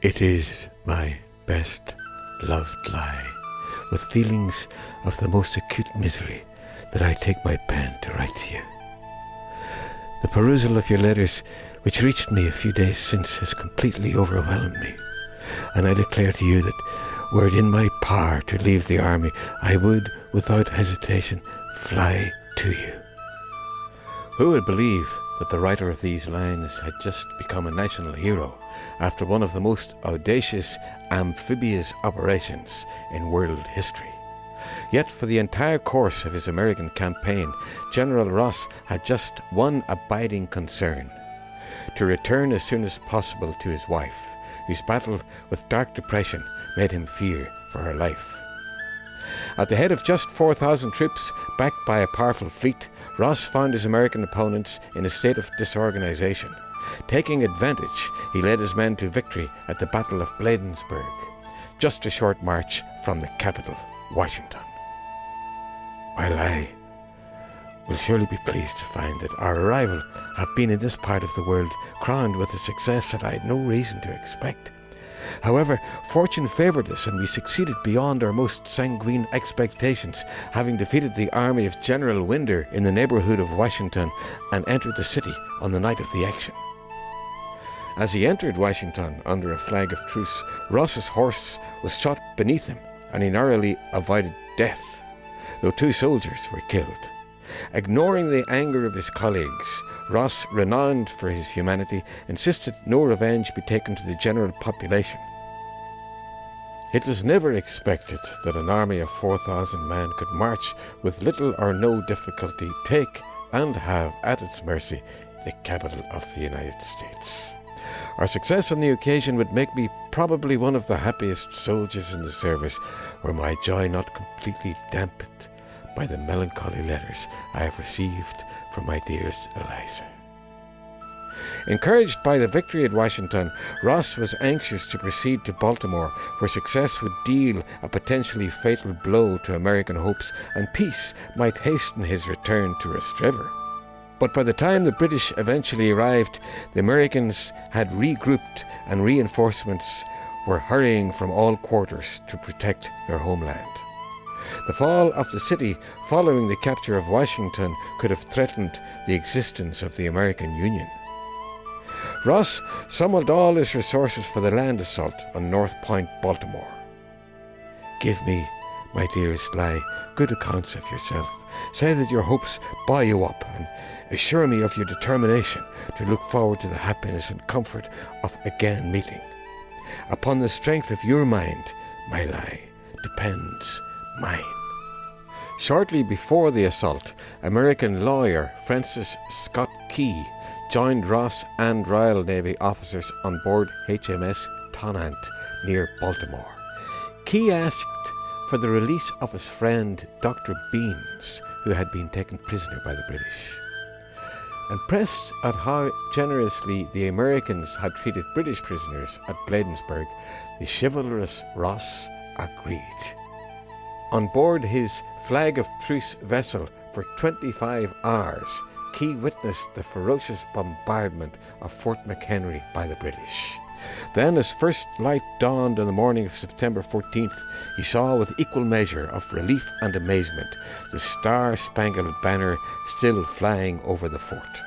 It is my best loved lie, with feelings of the most acute misery, that I take my pen to write to you. The perusal of your letters, which reached me a few days since, has completely overwhelmed me, and I declare to you that were it in my power to leave the army, I would, without hesitation, fly to you. Who would believe that the writer of these lines had just become a national hero after one of the most audacious amphibious operations in world history? Yet for the entire course of his American campaign, General Ross had just one abiding concern: to return as soon as possible to his wife, whose battle with dark depression made him fear for her life. At the head of just 4,000 troops, backed by a powerful fleet, Ross found his American opponents in a state of disorganization. Taking advantage, he led his men to victory at the Battle of Bladensburg, just a short march from the capital, Washington. While I will surely be pleased to find that our arrival have been in this part of the world crowned with a success that I had no reason to expect. However, fortune favoured us, and we succeeded beyond our most sanguine expectations, having defeated the army of General Winder in the neighbourhood of Washington and entered the city on the night of the action. As he entered Washington under a flag of truce, Ross's horse was shot beneath him, and he narrowly avoided death, though 2 soldiers were killed. Ignoring the anger of his colleagues, Ross, renowned for his humanity, insisted no revenge be taken to the general population. It was never expected that an army of 4,000 men could march with little or no difficulty, take and have at its mercy the capital of the United States. Our success on the occasion would make me probably one of the happiest soldiers in the service, were my joy not completely dampened by the melancholy letters I have received from my dearest Eliza. Encouraged by the victory at Washington, Ross was anxious to proceed to Baltimore, where success would deal a potentially fatal blow to American hopes, and peace might hasten his return to Rostrevor. But by the time the British eventually arrived, the Americans had regrouped, and reinforcements were hurrying from all quarters to protect their homeland. The fall of the city following the capture of Washington could have threatened the existence of the American Union. Ross summoned all his resources for the land assault on North Point, Baltimore. Give me, my dearest Lie, good accounts of yourself. Say that your hopes buoy you up, and assure me of your determination to look forward to the happiness and comfort of again meeting. Upon the strength of your mind, my Lie, depends mine. Shortly before the assault, American lawyer Francis Scott Key joined Ross and Royal Navy officers on board HMS Tonnant near Baltimore. Key asked for the release of his friend Dr. Beans, who had been taken prisoner by the British. And pressed at how generously the Americans had treated British prisoners at Bladensburg, the chivalrous Ross agreed. On board his flag of truce vessel for 25 hours, Key witnessed the ferocious bombardment of Fort McHenry by the British. Then, as first light dawned on the morning of September 14th, he saw with equal measure of relief and amazement the star-spangled banner still flying over the fort.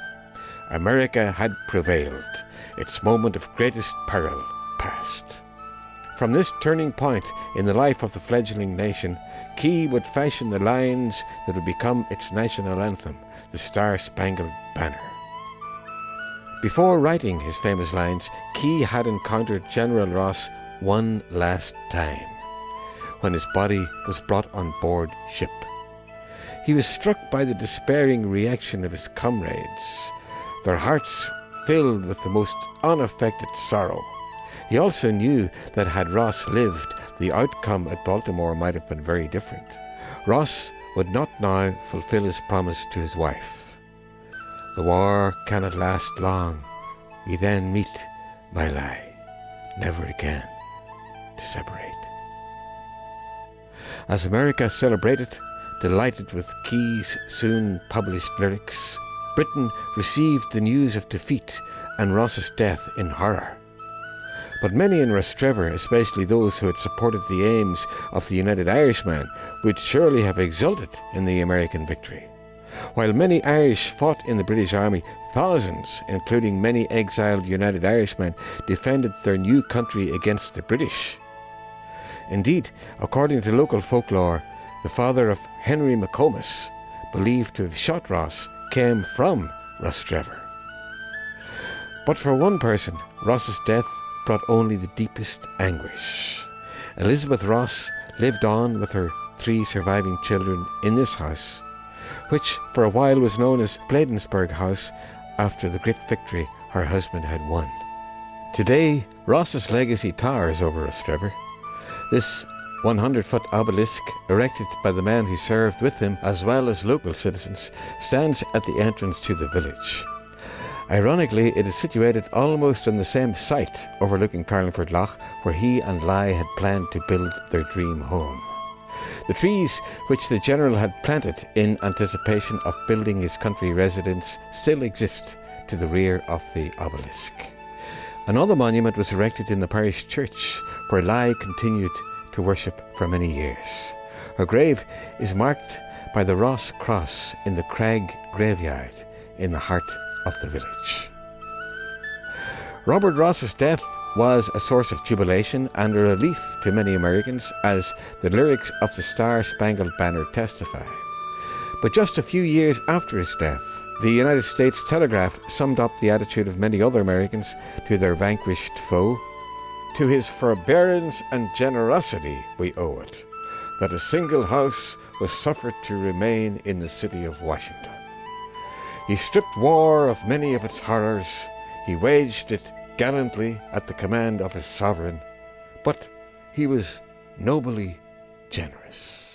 America had prevailed. Its moment of greatest peril passed. From this turning point in the life of the fledgling nation, Key would fashion the lines that would become its national anthem, the Star-Spangled Banner. Before writing his famous lines, Key had encountered General Ross one last time, when his body was brought on board ship. He was struck by the despairing reaction of his comrades, their hearts filled with the most unaffected sorrow. He also knew that had Ross lived, the outcome at Baltimore might have been very different. Ross would not now fulfill his promise to his wife. The war cannot last long. We then meet, my Lie, never again to separate. As America celebrated, delighted with Key's soon published lyrics, Britain received the news of defeat and Ross's death in horror. But many in Rostrevor, especially those who had supported the aims of the United Irishmen, would surely have exulted in the American victory. While many Irish fought in the British Army, thousands, including many exiled United Irishmen, defended their new country against the British. Indeed, according to local folklore, the father of Henry McComas, believed to have shot Ross, came from Rostrevor. But for one person, Ross's death brought only the deepest anguish. Elizabeth Ross lived on with her 3 surviving children in this house, which for a while was known as Bladensburg House after the great victory her husband had won. Today, Ross's legacy towers over Rostrevor. This 100-foot obelisk, erected by the man who served with him as well as local citizens, stands at the entrance to the village. Ironically, it is situated almost on the same site overlooking Carlingford Lough where he and Lai had planned to build their dream home. The trees which the general had planted in anticipation of building his country residence still exist to the rear of the obelisk. Another monument was erected in the parish church where Lai continued to worship for many years. Her grave is marked by the Ross Cross in the Crag graveyard in the heart of the village. Robert Ross's death was a source of jubilation and a relief to many Americans, as the lyrics of the Star Spangled Banner testify. But just a few years after his death, the United States Telegraph summed up the attitude of many other Americans to their vanquished foe. To his forbearance and generosity we owe it, that a single house was suffered to remain in the city of Washington. He stripped war of many of its horrors. He waged it gallantly at the command of his sovereign, but he was nobly generous.